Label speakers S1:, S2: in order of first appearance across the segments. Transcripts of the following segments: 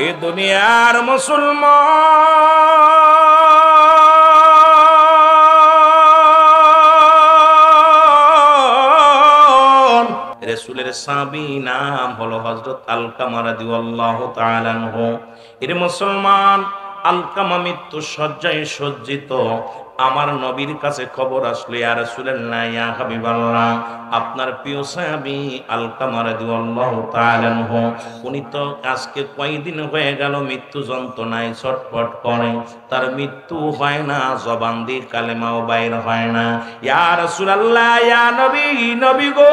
S1: এ দুনিয়ার মুসলমান রাসূলের সাহাবী নাম হলো হযরত আলকামা রাদিয়াল্লাহু তাআলা আনহু। এর মুসলমান আলকামা মৃত্যু শয্যায় সজ্জিত। আমার নবীর কাছে খবর আসলো, ইয়া রাসূলুল্লাহ, ইয়া হাবিবাল্লাহ, আপনার প্রিয় সাহাবী আলকামা রাদিয়াল্লাহু তাআলা আনহু উনি তো আজকে কয়দিন হয়ে গেল মৃত্যু যন্ত্রণায় ছটফট করে, তার মৃত্যু হয় না, জবান দিয়ে কালেমাও বাইর হয় না। ইয়া রাসূলুল্লাহ, ইয়া নবী, নবী গো,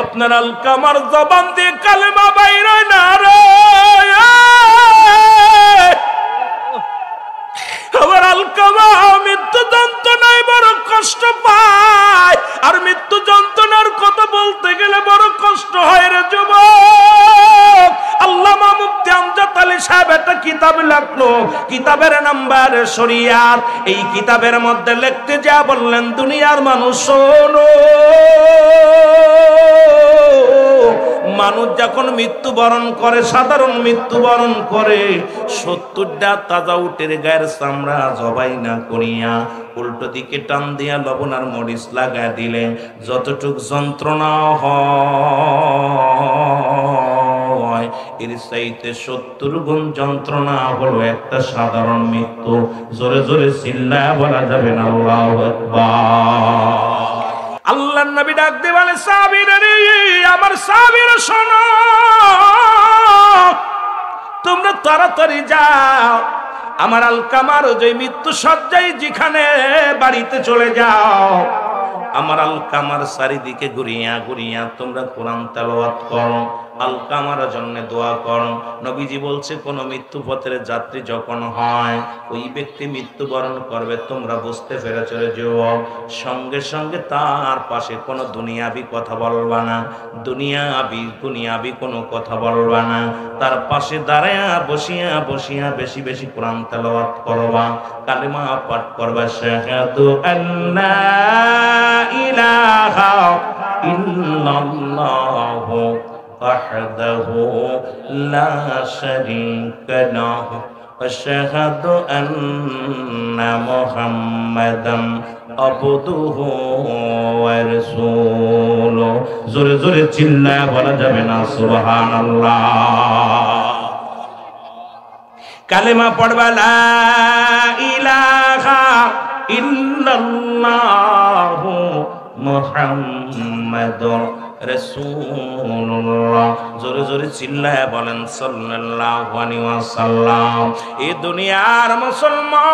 S1: আপনার আলকামার জবান দিয়ে কালেমা বাইর হয় না রে। আমার আলকামা মৃত্যু যন্ত্রণায় বড় কষ্ট পায়, আর মৃত্যু যন্ত্রণার কথা বলতে গেলে বড় কষ্ট হয় রে যুবক। আল্লামা মুফতি আমজাদ আলী সাহেব একটা কিতাব লিখলো, কিতাবের নাম্বার শরিয়াত। এই কিতাবের মধ্যে লিখতে যা বললেন, দুনিয়ার মানুষ শোনো, মানুষ যখন মৃত্যুবরণ করে, সাধারণ মৃত্যুবরণ করে, 70টা তাজা উটের গায়ের চামড়া জবাই না করিয়া উল্টো দিকে টান দিয়া লবণ আর মরিচ লাগায় দিলে যতটুক যন্ত্রণা হয়, এর চাইতে 70 গুণ যন্ত্রণা হলো একটা সাধারণ মৃত্যু। জোরে জোরে চিল্লায়া বলা যাবে না আল্লাহু আকবার। আল্লাহর নবী ডাক দিয়ে বলে, সাহাবীরা রে, আমার সাহাবীরা শোনো, তোমরা তাড়াতাড়ি যাও, আমার আলকামার যে মৃত্যু শয্যায় যেখানে বাড়িতে চলে যাও, আমার আলকামার চারিদিকে ঘুরিয়া ঘুরিয়া তোমরা কোরআন তেলাওয়াত করো, আলকামার জন্য দোয়া করো। নবীজি বলছে, কোন মৃত্যু পথের যাত্রী যখন হয়, ওই ব্যক্তি মৃত্যুবরণ করবে, তোমরা বুঝতে পেরেছো যুবক, সঙ্গে সঙ্গে তার পাশে কোনো দুনিয়াবি কথা বলবা না, দুনিয়াবি কোনো কথা বলবা না, তার পাশে দাঁড়ায়া বসিয়া বসিয়া বেশি বেশি কোরআন তেলাওয়াত করবা, কালিমা পাঠ করবা, শাহাদু আল্লা ইলাহা ইল্লাল্লাহু ওয়াহদাহু লা শারীকা লাহু আশহাদু আন্না মুহাম্মাদান আবদুহু ওয়া রাসূলুহু। জোরে জোরে চিল্লায়া বলা যাবে না সুবহানাল্লাহ। কালেমা পড়বা, লা ইলাহা ইল্লাল্লাহু মুহাম্মাদুর রাসূলুল্লাহ। জোরে জোরে চিল্লায়া বলেন সাল্লাল্লাহু আলাইহি ওয়াসাল্লাম। এই দুনিয়ার মুসলমান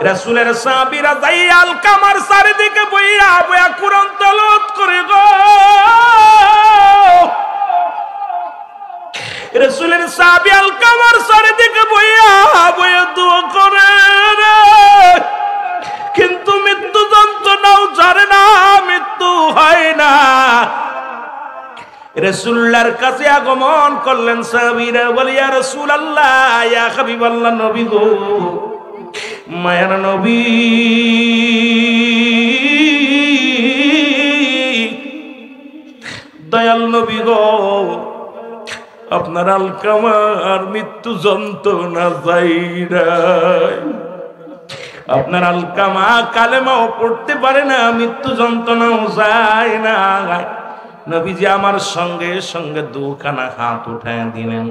S1: রাসূলের সাহাবীরা যাই আলকামার চারিদিকে বইয়া বইয়া কোরআন তেলাওয়াত করে গো, রাসূলের সাহাবী আলকামার চারিদিকে বইয়া বইয়া দোয়া করে রে, কিন্তু মৃত্যু যন্ত্রণাও ছাড়ে না, মৃত্যু হয় না। রাসূলুল্লাহর কাছে আগমন করলেন সাহাবীরা, বলে, ইয়া রাসূলুল্লাহ, ইয়া হাবিবাল্লাহ, নবী গো, মায়ার নবী, দয়াল নবী গো, আপনার আলকামার মৃত্যু যন্ত্রণা যাই নাই, আপনার আলকামা কালেমাও পড়তে পারে না, মৃত্যু যন্ত্রণাও যায় না। নবীজি আমার সঙ্গে সঙ্গে দুখানা হাত উঠায় দিলেন।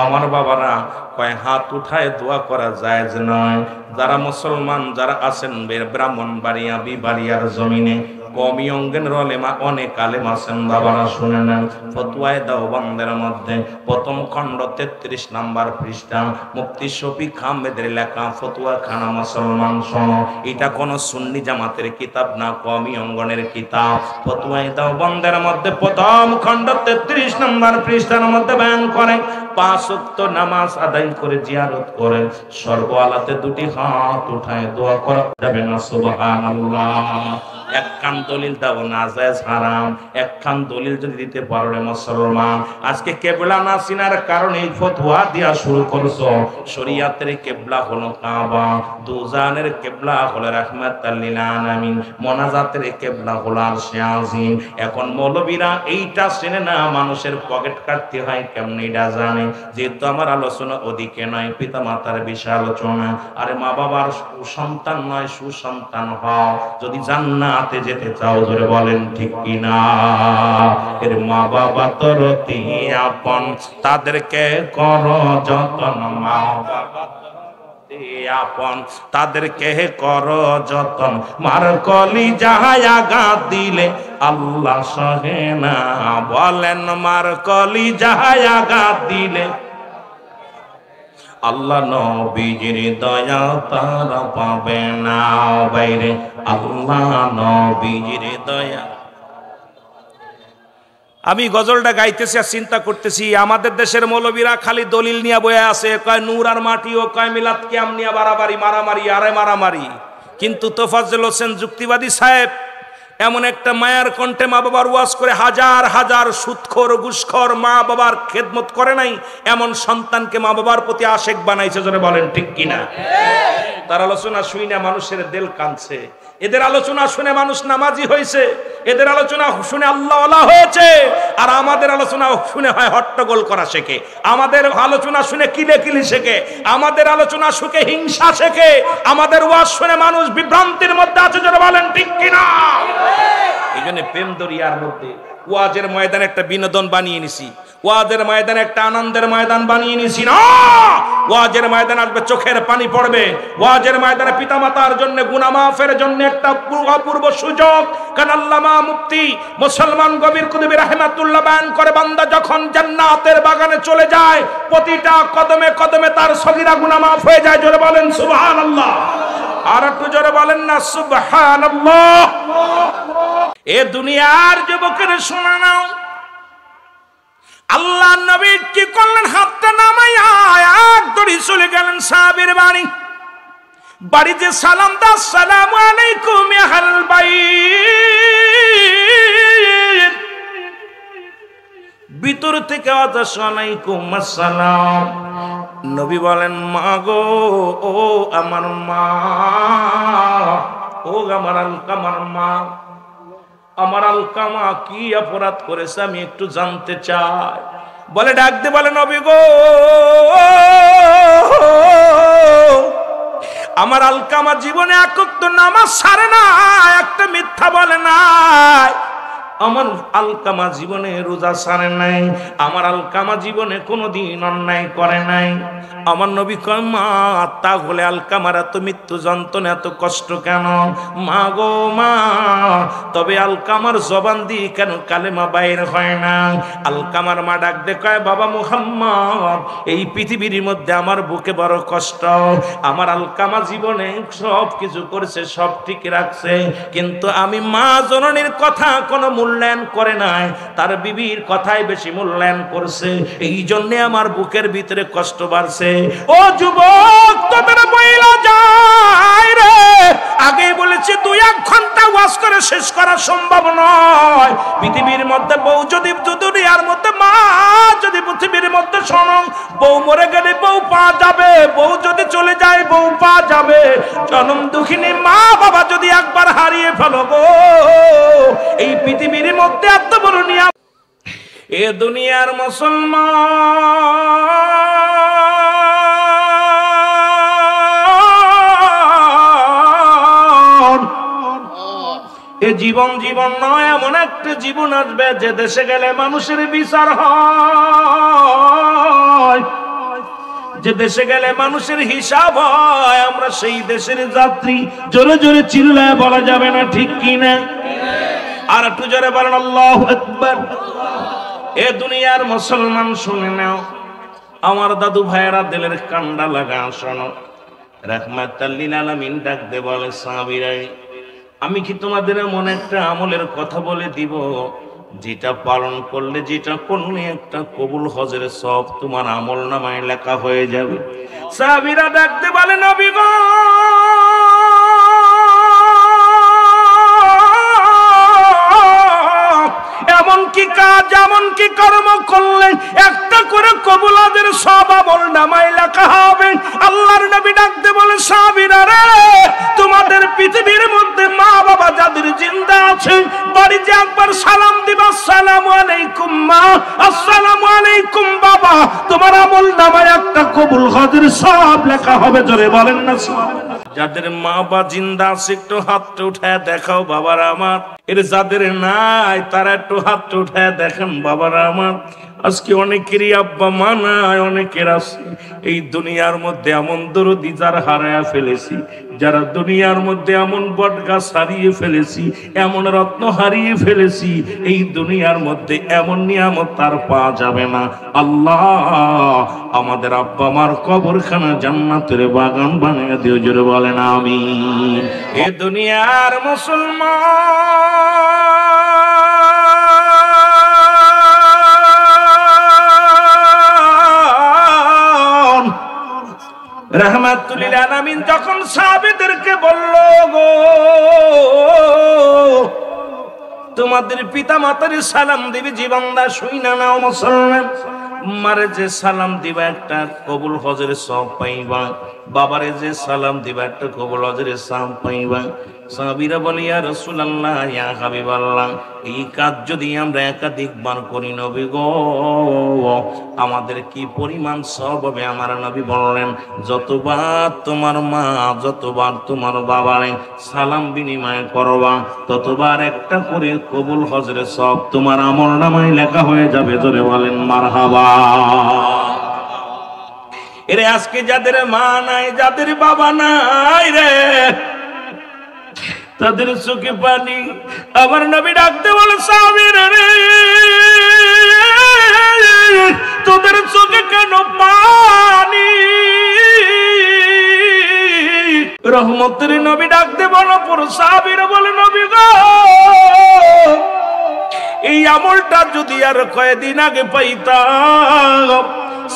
S1: আমার বাবারা কয়, হাত উঠায় দোয়া করা যায় যে নয়। যারা মুসলমান যারা আছেন ব্রাহ্মণবাড়িয়া বিবাড়িয়ার জমিনে, কমি অঙ্গের রলেমা অনেক আলেম আছেন বাবারা, শুনে নেন। ফতোয়ায়ে দেওবন্দের মধ্যে প্রথম খণ্ড 33 নম্বর পৃষ্ঠা, মুফতি শফিক আহমেদের লেখা ফতোয়া খানা মুসলমান শোনো। এটা কোন সুন্নি জামাতের কিতাব না, কমি অঙ্গনের কিতাব। ফতোয়ায়ে দেওবন্দের মধ্যে প্রথম খণ্ড 33 নম্বর পৃষ্ঠার মধ্যে বয়ান করে, 5 ওয়াক্ত নামাজ আদায় করে জিয়ারত করে সর্ব আলাতে দুটি হাত উঠায় দোয়া করা যাবে না সুবহানাল্লাহ। একখান দলিল দাও নাজায়েজ হারাম, একখান দলিল যদি দিতে পারো রে মুসলমান। আজকে কেবলা না চিনার কারণে এই ফতোয়া দিয়া শুরু করছো। শরীয়তের কেবলা হলো কাবা, দুজানের কেবলা হলো রাহমাতাল লিল আলামিন, মোনাজাতের কেবলা হলো আরশে আজিম। এখন মৌলবীরা এইটা চেনে না, মানুষের পকেট কাটতে হয় কেমনে এটা জানে। যেহেতু আমার আলোচনা ওদিকে নয়, পিতা মাতার বিষয় আলোচনা। আরে মা বাবার সন্তান নয়, সুসন্তান হও যদি জান্নাতে যেতে চাও, জোরে বলেন ঠিক কিনা। এর মা বাবা তোর অতি আপন, তাদেরকে করো যতন, মা বাবা আপন তাদেরকে করো যতন। মার কলি যাহায় আঘাত দিলে আল্লাহ সহে না, বলেন মার কলি যাহায় আঘাত দিলে আল্লাহ নবীজির দয়া তারা পাবে না। বাইরে আল্লাহ নবীজির দয়া। আমি গজলটা গাইতেছি আর চিন্তা করতেছি, আমাদের দেশের মৌলবীরা খালি দলিল নিয়ে বয়ে আছে, কয় নূর আর মাটি, ও কয় মিলাদ কিয়াম নিয়ে বাড়াবাড়ি, মারামারি আরে মারামারি। কিন্তু তোফাজ্জল হোসেন যুক্তিবাদী সাহেব এমন একটা মায়ার কণ্ঠে মা বাবার ওয়াজ করে হাজার হাজার সুদখোর ঘুষখোর মা বাবার খেদমত করে নাই এমন সন্তানকে মা বাবার প্রতি আশেক বানাইছে, জোরে বলেন ঠিক কিনা। তার আলোচনা শুনে মানুষের দিল কাঁদছে, এদের আলোচনা শুনে মানুষ নামাজি হয়েছে, এদের আলোচনা শুনে আল্লাহওয়ালা হয়েছে। আর আমাদের আলোচনা শুনে হয় হট্টগোল করা শেখে, আমাদের আলোচনা শুনে কিলেকিলি শেখে, আমাদের আলোচনা শুনে হিংসা শেখে, আমাদের ওয়াজ শুনে মানুষ বিভ্রান্তির মধ্যে আছে, যারা বলেন ঠিক কিনা। এই জন্য প্রেম দরিয়ার মধ্যে ওয়াজের ময়দানে একটা বিনোদন বানিয়ে নিছি, ওয়াজের ময়দানে একটা আনন্দের ময়দান বানিয়ে নিছি না। ওয়াজের ময়দানে আসবে চোখের পানি পড়বে, ওয়াজের ময়দানে পিতামাতার জন্য গুনাহ মাফের জন্য একটা অপূর্ব সুযোগ। কারণ আল্লামা মুফতি মুসলমান গভীর কুতুবী রাহমাতুল্লাহ বয়ান করে, বান্দা যখন জান্নাতের বাগানে চলে যায় প্রতিটা কদমে কদমে তার সগীরা গুনাহ মাফ হয়ে যায়, জোরে বলেন সুবহানাল্লাহ। আর একটু জোরে বলেন না সুবহানাল্লাহ। এ দুনিয়ার যুবকের শোনা নাও, আল্লাহ নবী কি করলেন, হাতটা নামাইয়া এক দড়ি চলে গেলেন সাহাবীর বাড়ি। বাড়িতে সালাম দা, আসসালামু আলাইকুম আহল বাইত। ভিতর থেকে আসসালামু আসসালাম। নবী বলেন মা গো, ও আমার মা, ও আমার আলকামার মা, আমার আলকামা কি অপরাধ করেছে আমি একটু জানতে চাই। বলে ডাক দে, বলে নবী গো, আমার আলকামা জীবনে এক ওয়াক্ত নামাজ ছাড়ে না, একটা মিথ্যা বলে নাই, আমার আলকামা জীবনে রোজা ছাড়ে নাই, আমার আলকামা জীবনে কোনোদিন অন্যায় করে নাই। আমার নবী কয় মা, তাহলে আলকামার এত মৃত্যু যন্ত্রণা, এত কষ্ট কেন? মা গো মা, তবে আলকামার জবান দিয়ে কেন কালেমা বাইর হয় না? আলকামার মা ডাক দে কয় বাবা মুহাম্মদ, এই পৃথিবীর মধ্যে আমার বুকে বড় কষ্ট। আমার আলকামা জীবনে সব কিছু করেছে, সব ঠিক রাখছে, কিন্তু আমি মা জননীর কথা কোনো মূল্যায়ন করে নাই, তার বিবির কথাই বেশি মূল্যায়ন করছে, এই জন্য আমার বুকের ভিতরে কষ্ট বাড়ছে। ও যুবক, তোদের বইলা যায় রে, আগেই বলেছি 2-1 ঘন্টা ওয়াজ করে শেষ করা সম্ভব নয়। পৃথিবীর মধ্যে বউ যদি, দুনিয়ার মধ্যে মা যদি পৃথিবীর মধ্যে শোনো, বউ মরে গেলে বউ পাওয়া যাবে, বউ যদি চলে যায় বউ পাওয়া যাবে। জনম দুঃখিনী মা বাবা যদি একবার হারিয়ে ফেলো গো, এই পৃথিবীর মধ্যে এত বড় নিয়াম। এ দুনিয়ার মুসলমান, এ জীবন জীবন নয়, এমন একটা জীবন আসবে যে দেশে গেলে মানুষের বিচার হয়, যে দেশে গেলে মানুষের হিসাব হয়। আমরা সেই দেশের যাত্রী, জোরে জোরে চিল্লায় বলা যাবে না, ঠিক কিনা? আর একটু জোরে বলেন আল্লাহু আকবার। এ দুনিয়ার মুসলমান শুনে নাও, আমার দাদু ভাইয়েরা দিলের কান্ডা লাগা শোনো। রাহমাতাল লিল আলামিন ডাক দে বলে সাহাবীরা, আমি কি তোমাদের এমন একটা আমলের কথা বলে দিব যেটা পালন করলে, যেটা করলে একটা কবুল হজের সব তোমার আমল নামায় লেখা হয়ে যাবে। সাহাবীরা ডাক দে বলে নবী গো, যেমন কি কর্ম করলেন একটা করে কবুল হজের সওয়াব আমল নামায় লেখা হবে। আল্লাহর নবী ডাকতে বলে সাহাবীরা রে, তোমাদের পৃথিবীর মধ্যে মা বাবা যাদের জিন্দা আছে বাড়িতে একবার সালাম দিবা, আসসালামু আলাইকুম মা, আসসালামু আলাইকুম বাবা, তোমার আমল নামায় একটা কবুল হজের সওয়াব লেখা হবে। জোরে বলেন না সুবহানাল্লাহ। যাদের মা বাবা জিন্দা আছে একটু হাতটা উঠায় দেখাও বাবারা আমার। এর যাদের নাই তারা একটু হাতটা উঠায় দেখেন বাবারা আমার। আজকে অনেকেরই আব্বা মা নাই, অনেকের আছে এই দুনিয়ার মধ্যে এমন দরদি যারা হারায়া ফেলেছি, যারা দুনিয়ার মধ্যে এমন বটগাছ হারিয়ে ফেলেছি, এমন রত্ন হারিয়ে ফেলেছি, এই দুনিয়ার মধ্যে এমন নিয়ামত তার পাওয়া যাবে না। আল্লাহ আমাদের আব্বা মার কবরখানা জান্নাতের বাগান বানিয়ে দিও। জোরে বলেন আমিন। এ দুনিয়ার মুসলমান রাহমাতুল লিল আলামিন যখন সাহাবীদেরকে বলল, গো তোমাদের পিতা মাতার সালাম দিবি, জীবনদা শুইনা নাও মুসলমান। মারে যে সালাম দিবা একটা কবুল হজের সওয়াব পাইবা, বাবারে যে সালাম দিবা একটা কবুল হজের সওয়াব পাইবা। সাহাবীরা বলে ইয়া রাসূলুল্লাহ, ইয়া হাবিবাল্লাহ, এই কাজ যদি আমরা একাধিকবার করি নবী গো, আমাদের কি পরিমাণ সওয়াব হবে? আমার নবী বললেন, যতবার তোমার মা, যতবার তোমার বাবারে সালাম বিনিময় করবা, ততবার একটা করে কবুল হজের সওয়াব তোমার আমলনামায় লেখা হয়ে যাবে। জোরে বলেন মারহাবা। এরে আজকে যাদের মা নাই, যাদের বাবা নাই রে, তাদের চোখে পানি। আমার নবী ডাকতে বলে সাহাবীরা রে, তোদের চোখে কেন পানি? রহমতের নবী ডাকতে বলো পুরো সাহাবীরা বলে নবী গো, এই আমলটা যদি আর কয়েকদিন আগে পাইতাম।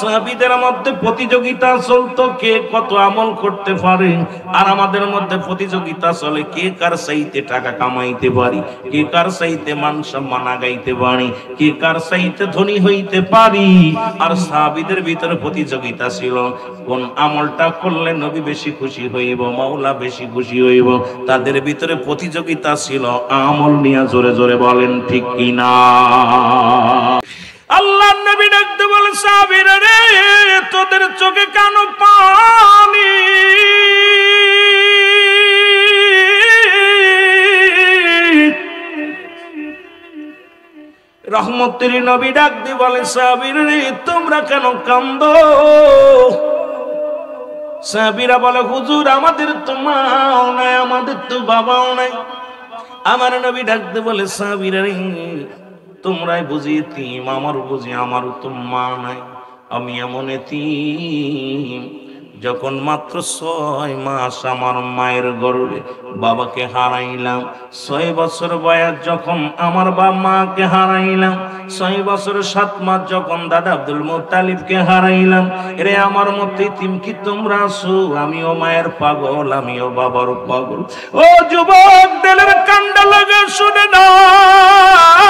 S1: সাহাবীদের মধ্যে প্রতিযোগিতা চলতো কে কত আমল করতে পারে, আর আমাদের মধ্যে প্রতিযোগিতা চলে কে কার চাইতে টাকা কামাইতে পারি, কে কার চাইতে মান সম্মান আগাইতে পারি, কে কার চাইতে ধনী হইতে পারি। আর সাহাবীদের ভিতরে প্রতিযোগিতা ছিল কোন আমলটা করলে নবী বেশি খুশি হইব, মাওলা বেশি খুশি হইব। তাদের ভিতরে প্রতিযোগিতা ছিল আমল নিয়ে। জোরে জোরে বলেন ঠিক কিনা? আল্লাহ নবী ডাকতে বলে সাহাবীরা রে, তোদের চোখে কেন পানি? রহমতের নবী ডাকতে বলে সাহাবীরা রে, তোমরা কেন কান্দো? সাহাবীরা বলে হুজুর আমাদের তো মাও নাই, আমাদের তো বাবাও নাই। আমার নবী ডাকতে বলে সাহাবীরা রে, তোমরাই বুঝি এতিম, আমার বুঝি আমারও তো মা নাই। আমি এমন এতিম যখন মাত্র 6 মাস আমার মায়ের গর্ভে বাবাকে হারাইলাম। 6 বছর বয়স যখন আমার মাকে হারাইলাম। 6 বছর 7 মাস যখন দাদা আব্দুল মুত্তালিবকে হারাইলাম। এরে আমার মতো এতিম কি তোমরা আছো? আমিও মায়ের পাগল, আমিও বাবার পাগল। ও যুবক দিলের কান্ডা লাগা শুনে নাও।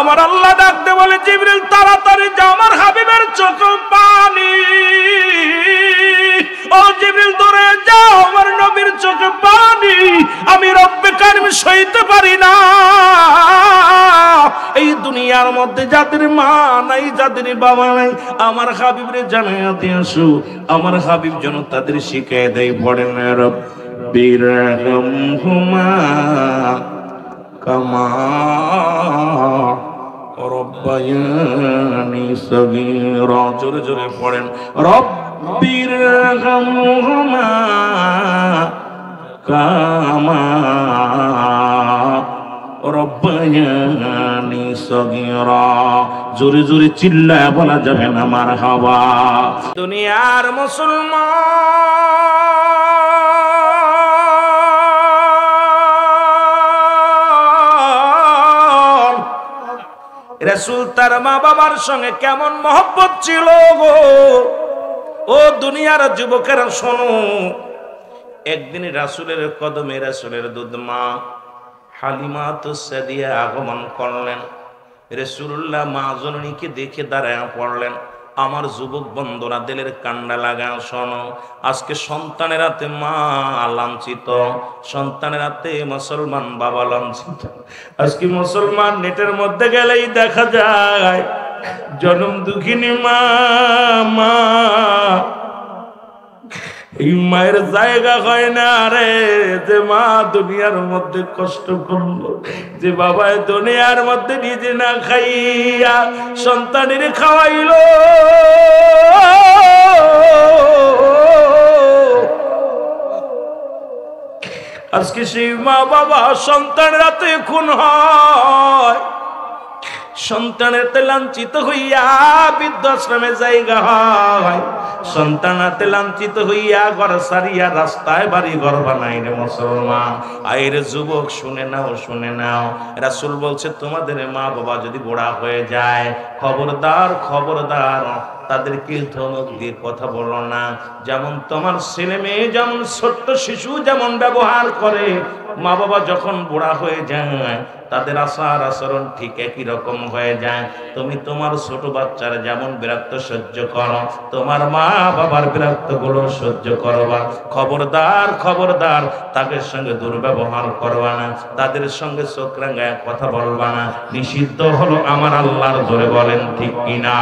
S1: আমার আল্লাহ ডাকতে বলে জিবরিল তাড়াতাড়ি যা, আমার হাবিবের চোখে পানি। ও জিবরিল দৌড়ে যাও, আমার নবীর চোখে পানি। আমি রব্বে কারিম সইতে পারি না। এই দুনিয়ার মধ্যে যাদের মা নাই, যাদের বাবা নাই, আমার হাবিবরে জানাইয়া দিয়ে আসো। আমার হাবিব যেন তাদের শিখায় দেয়, পড়েন রব্বির রহমহুমা কামা রব্বায়ানি সগীরা। জোরে জোরে পড়েন রব্বির রহমহুমা কামা রব্বায়ানি সগীরা। জোরে জোরে চিল্লায় বলা যাবে না মারহাবা। দুনিয়ার মুসলমান রাসূল তার মা বাবার সঙ্গে কেমন মহব্বত ছিল গো। ও দুনিয়ার যুবকেরা শোনো, একদিন রাসূলের কদমে রাসূলের দুধ মা হালিমাতুস সাদিয়া আগমন করলেন। রাসূলুল্লাহ মা জননীকে দেখে দাঁড়ায় পড়লেন। আমার যুবক বন্ধুরা, দিলের কান্ডা লাগা শোনো, আজকে সন্তানের হাতে মা লাঞ্ছিত, সন্তানের হাতে মুসলমান বাবা লাঞ্ছিত। আজকে মুসলমান নেটের মধ্যে গেলেই দেখা যায় জনম দুঃখিনী মা। মা এই মায়ের জায়গা হয় না রে, যে মা দুনিয়ার মধ্যে কষ্ট করলো, যে বাবা দুনিয়ার মধ্যে নিজে না খাইয়া সন্তানের খাওয়াইলো। আজকে সেই মা বাবা সন্তানের হাতে খুন হয়, সন্তানের হাতে লাঞ্ছিত হইয়া বৃদ্ধাশ্রমে জায়গা হয়, সন্তান হাতে লাঞ্ছিত হইয়া ঘর সারিয়া রাস্তায় বাড়ি ঘর বানাই রে মুসলমান। আইরে যুবক, শুনে নাও, শুনে নাও, রাসূল বলছে তোমাদের মা বাবা যদি বুড়া হয়ে যায়, খবরদার খবরদার তাদেরকে ধমক দিয়ে কথা বলো না। যেমন তোমার ছেলে মেয়ে যেমন ছোট্ট শিশু যেমন ব্যবহার করে, মা বাবা যখন বুড়া হয়ে যায় তাদের আচার আচরণ ঠিক একই রকম হয়ে যায়। তুমি তোমার ছোট বাচ্চার যেমন বিরক্ত সহ্য করো, তোমার মা বাবার বিরক্ত গুলো সহ্য করবা। খবরদার খবরদার তাদের সঙ্গে দুর্ব্যবহার করবা না, তাদের সঙ্গে চোখ রাঙায় কথা বলবা না, নিষিদ্ধ হলো আমার আল্লাহর। জোরে বলেন ঠিক কিনা?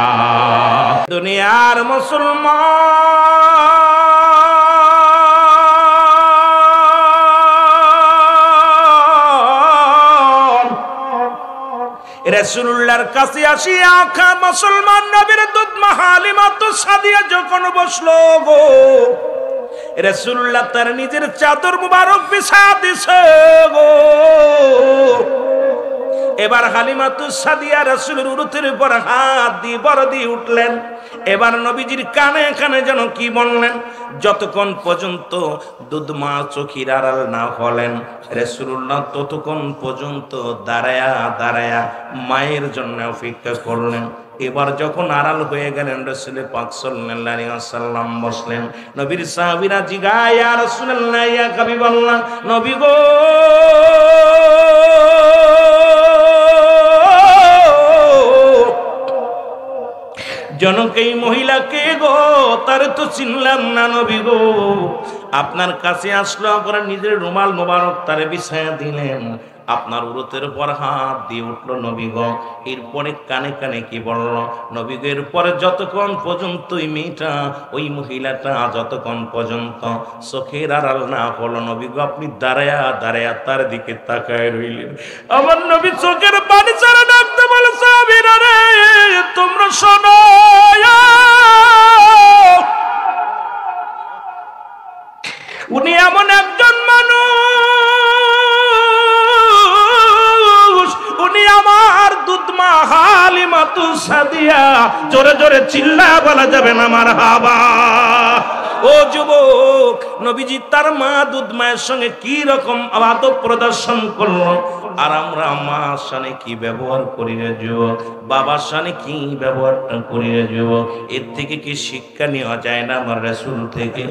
S1: দুনিয়ার মুসলমান রাসূলুল্লাহর কাছে আসিয়া আখা মুসলমান নবীর দুধ মা হালিমাতুস সাদিয়া যখন বসলো গো, রাসূলুল্লাহ তার নিজের চাদর মুবারক বিছায়া দিছে গো। এবার হালিমাতুস সাদিয়া রাসূলের উরুতের উপর হাত দিয়ে বড় দিয়ে উঠলেন। এবার নবীজির কানে কানে যেন কি বললেন, যতক্ষণ পর্যন্ত দুধ মা চোখের আড়াল না হলেন রাসূলুল্লাহ ততক্ষণ পর্যন্ত দাঁড়ায়া দাঁড়ায়া মায়ের জন্য অপেক্ষা করলেন। এবার যখন আড়াল হয়ে গেলেন রাসূল পাক সাল্লাল্লাহু আলাইহি ওয়াসাল্লাম বসলেন। নবীর সাহাবীরা জিগায়, ইয়া রাসূলুল্লাহ, ইয়া হাবিবাল্লাহ, নবী গো জনক এই মহিলাকে গো, তার তো চিনলাম না নবী গো। আপনার কাছে আসলো, আপনার নিজের রুমাল মোবারক তারে বিছায়া দিলেন, আপনার উরুতের উপর হাত দিয়ে উঠলো নবী গো। এরপরে কানে কানে কি বলল নবী গো, এরপরে যতক্ষণ পর্যন্ত ওই মেয়েটা ওই মহিলাটা যতক্ষণ পর্যন্ত চোখের আড়াল না হলো নবী গো, আপনি দাঁড়ায়া দাঁড়ায়া তার দিকে তাকায় রইলেন। আমার নবী চোখের পানি ছাড়া ডাকতে বলে, সাহাবীরা রে তোমরা শোনো, উনি এমন একজন মানুষ, উনি আমার দুধ মা হালিমাতুস সাদিয়া। জোরে জোরে চিল্লা বলা যাবে না মারহাবা। ও যুবক, নবীজি তার মা দুধ মায়ের সঙ্গে কি রকম আদব প্রদর্শন করলো, আর আমরা মার সাথে কি ব্যবহার করি রে যুবক, বাবার সাথে কি ব্যবহারটা করি রে যুবক। এর থেকে কি শিক্ষা নেওয়া যায় না আমার রাসূল থেকে?